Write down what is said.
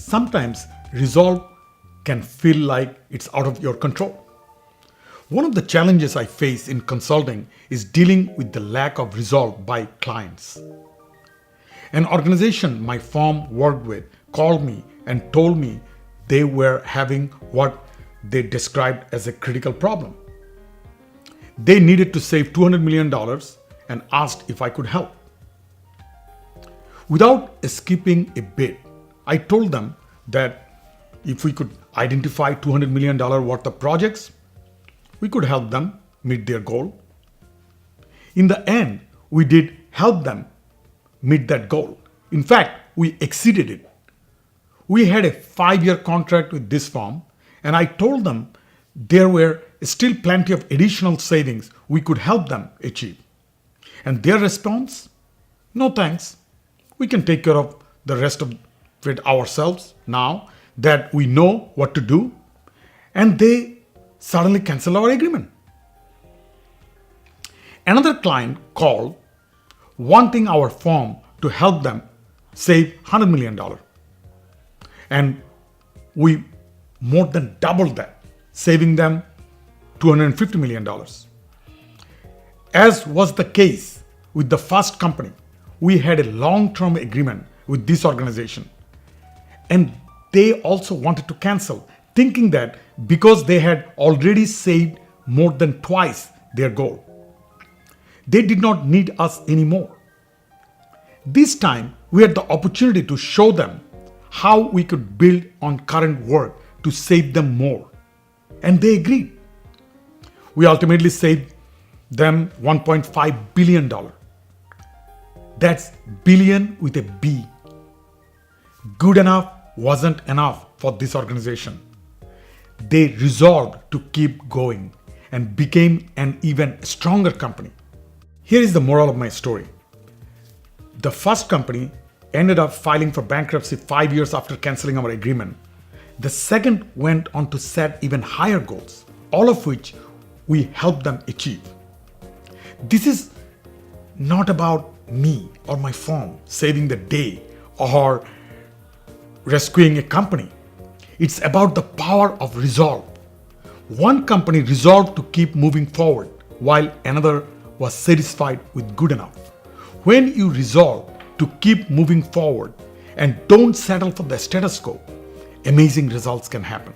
sometimes resolve can feel like it's out of your control. One of the challenges I face in consulting is dealing with the lack of resolve by clients. An organization my firm worked with called me and told me they were having what they described as a critical problem. They needed to save $200 million and asked if I could help. Without skipping a bit, I told them that if we could identify $200 million worth of projects, we could help them meet their goal. In the end, we did help them meet that goal. In fact, we exceeded it. We had a 5-year contract with this firm, and I told them there were still plenty of additional savings we could help them achieve. And their response? No thanks. We can take care of the rest of it ourselves now that we know what to do. And they suddenly cancel our agreement. Another client called wanting our firm to help them save $100 million. And we more than doubled that, saving them $250 million. As was the case with the first company, we had a long-term agreement with this organization. And they also wanted to cancel, thinking that because they had already saved more than twice their goal, they did not need us anymore. This time, we had the opportunity to show them how we could build on current work to save them more. And they agreed. We ultimately saved them $1.5 billion. That's billion with a B. Good enough wasn't enough for this organization. They resolved to keep going and became an even stronger company. Here is the moral of my story. The first company ended up filing for bankruptcy 5 years after canceling our agreement. The second went on to set even higher goals, all of which we helped them achieve. This is not about me or my firm saving the day or rescuing a company. It's about the power of resolve. One company resolved to keep moving forward while another was satisfied with good enough. When you resolve to keep moving forward and don't settle for the status quo, amazing results can happen.